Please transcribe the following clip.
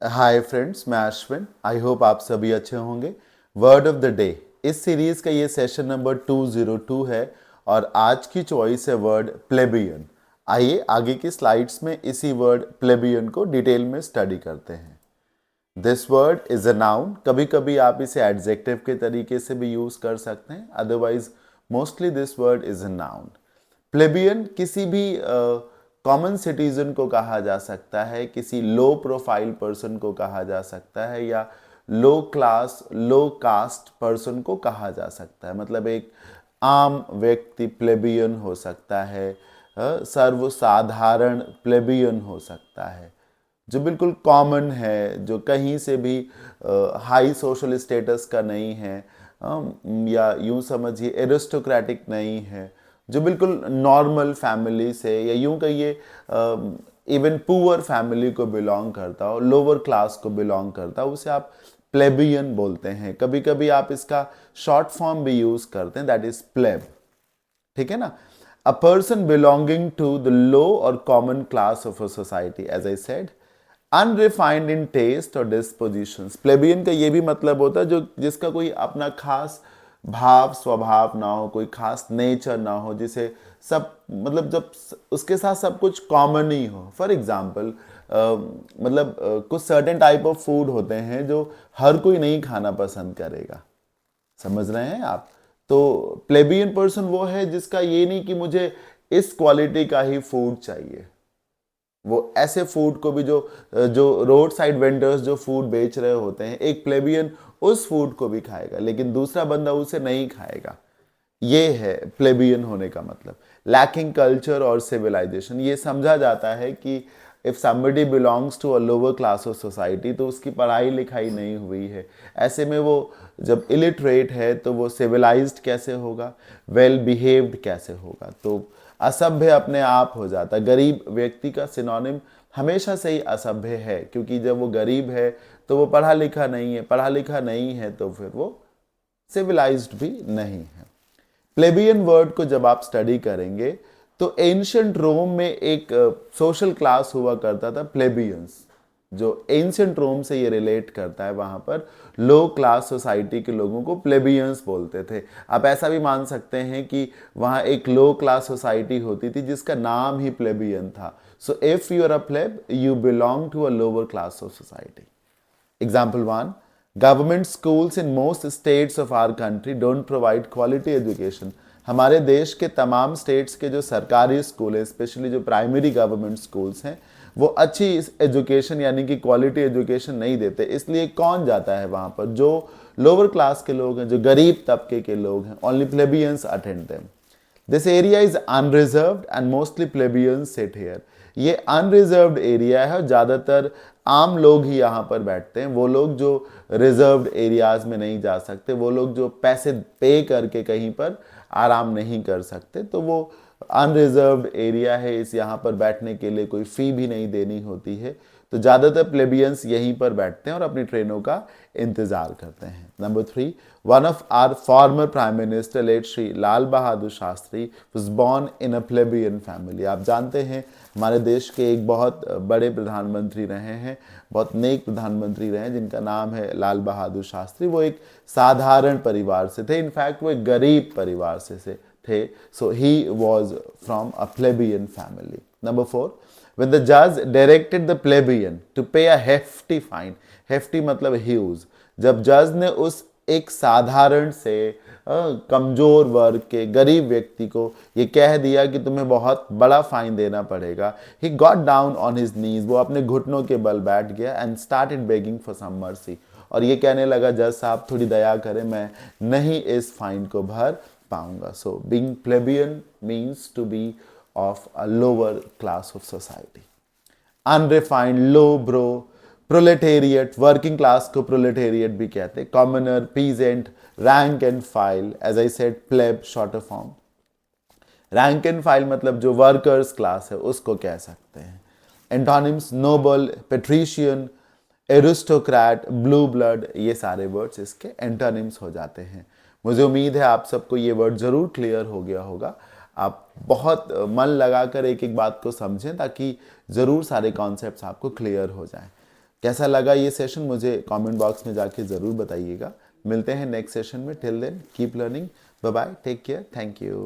Hi friends, मैं Ashwin. I hope आप सभी अच्छे होंगे। वर्ड ऑफ द डे, इस सीरीज का ये सेशन नंबर 202 है और आज की चॉइस है वर्ड प्लेबियन। आइए आगे की स्लाइड्स में इसी वर्ड प्लेबियन को डिटेल में स्टडी करते हैं। This word is a noun. कभी कभी आप इसे एडजेक्टिव के तरीके से भी यूज कर सकते हैं, otherwise mostly this word is a noun. Plebeian किसी भी कॉमन सिटीजन को कहा जा सकता है, किसी लो प्रोफाइल पर्सन को कहा जा सकता है, या लो क्लास लो कास्ट पर्सन को कहा जा सकता है। मतलब एक आम व्यक्ति प्लेबियन हो सकता है, सर्वसाधारण प्लेबियन हो सकता है, जो बिल्कुल कॉमन है, जो कहीं से भी हाई सोशल स्टेटस का नहीं है, या यूं समझिए एरिस्टोक्रेटिक नहीं है, जो बिल्कुल नॉर्मल फैमिली से या यूं कहिए इवन पुअर फैमिली को बिलोंग करता हो, लोअर क्लास को बिलोंग करता हो, उसे आप प्लेबियन बोलते हैं। कभी कभी आप इसका शॉर्ट फॉर्म भी यूज करते हैं, दैट इज प्लेब। ठीक है ना। A person belonging to the low और common class of a society, as I said, unrefined in taste और डिस्पोजिशंस। प्लेबियन का ये भी मतलब होता है जो जिसका कोई अपना खास भाव स्वभाव ना हो, कोई खास नेचर ना हो, जिसे सब मतलब जब उसके साथ सब कुछ कॉमन ही हो। फॉर एग्जाम्पल कुछ सर्टेन टाइप ऑफ फूड होते हैं जो हर कोई नहीं खाना पसंद करेगा। समझ रहे हैं आप? तो प्लेबियन पर्सन वो है जिसका ये नहीं कि मुझे इस क्वालिटी का ही फूड चाहिए। वो ऐसे फूड को भी जो जो रोड साइड वेंडर्स जो फूड बेच रहे होते हैं, एक प्लेबियन उस फूड को भी खाएगा लेकिन दूसरा बंदा उसे नहीं खाएगा। ये है प्लेबियन होने का मतलब। लैकिंग कल्चर और सिविलाइजेशन, ये समझा जाता है कि if somebody belongs to a lower class of society तो उसकी पढ़ाई लिखाई नहीं हुई है। ऐसे में वो जब इलिटरेट है तो वो सिविलाइज्ड कैसे होगा, वेल बिहेव्ड कैसे होगा? तो असभ्य अपने आप हो जाता। गरीब व्यक्ति का सिनोनिम हमेशा से ही असभ्य है, क्योंकि जब वो गरीब है तो वो पढ़ा लिखा नहीं है, पढ़ा लिखा नहीं है तो फिर वो सिविलाइज्ड भी नहीं है। प्लेबियन वर्ड को जब आप स्टडी करेंगे तो एंशियंट रोम में एक सोशल क्लास हुआ करता था, प्लेबियंस, जो एंशियंट रोम से ये रिलेट करता है। वहां पर लो क्लास सोसाइटी के लोगों को प्लेबियंस बोलते थे। आप ऐसा भी मान सकते हैं कि वहां एक लो क्लास सोसाइटी होती थी जिसका नाम ही प्लेबियन था। So if you are a pleb, you belong to a lower class of society. Example 1. Government schools in most states of our country don't provide quality education. हमारे देश के तमाम स्टेट्स के जो सरकारी स्कूल हैं, स्पेशली जो प्राइमरी गवर्नमेंट स्कूल्स हैं, वो अच्छी एजुकेशन यानी कि क्वालिटी एजुकेशन नहीं देते। इसलिए कौन जाता है वहाँ पर? जो लोअर क्लास के लोग हैं, जो गरीब तबके के लोग हैं। Only plebeians attend them. This area is unreserved and mostly plebeians sit here. ये अनरिजर्व्ड एरिया है और ज़्यादातर आम लोग ही यहाँ पर बैठते हैं। वो लोग जो रिजर्व्ड एरियाज में नहीं जा सकते, वो लोग जो पैसे पे करके कहीं पर आराम नहीं कर सकते, तो वो अनरिजर्व्ड एरिया है। इस यहाँ पर बैठने के लिए कोई फ़ी भी नहीं देनी होती है। तो ज़्यादातर प्लेबियंस यहीं पर बैठते हैं और अपनी ट्रेनों का इंतज़ार करते हैं। Number 3. One of our former prime minister late Shri Lal Bahadur Shastri was born in a plebeian family. आप जानते हैं हमारे देश के एक बहुत बड़े प्रधानमंत्री रहे हैं, बहुत नेक प्रधानमंत्री रहे हैं, जिनका नाम है लाल बहादुर शास्त्री। वो एक साधारण परिवार से थे, इनफैक्ट वो एक गरीब परिवार से थे। So he was from a plebeian family. Number 4. When the judge directed the plebeian to pay a hefty fine, hefty मतलब huge, जब जज ने उस एक साधारण से कमजोर वर्ग के गरीब व्यक्ति को ये कह दिया कि तुम्हें बहुत बड़ा फाइन देना पड़ेगा, he got down on his knees, वो अपने घुटनों के बल बैठ गया and started begging for some mercy, और ये कहने लगा, जज साहब थोड़ी दया करें, मैं नहीं इस फाइन को भर पाऊंगा। सो being plebeian means to be of a lower class of society. Unrefined, low bro, proletariat, working class को proletariat भी कहते हैं, commoner, peasant, rank and file, as I said, pleb, shorter form. Rank and file मतलब जो workers class है उसको कह सकते हैं। Antonyms noble, patrician, aristocrat, blue blood, ये सारे वर्ड्स इसके एंटोनिम्स हो जाते हैं। मुझे उम्मीद है आप सबको ये वर्ड ज़रूर क्लियर हो गया होगा। आप बहुत मन लगाकर एक एक बात को समझें ताकि ज़रूर सारे कॉन्सेप्ट्स आपको क्लियर हो जाएं। कैसा लगा ये सेशन मुझे कमेंट बॉक्स में जाके ज़रूर बताइएगा। मिलते हैं नेक्स्ट सेशन में। Till then keep learning. Bye bye, take care, thank you.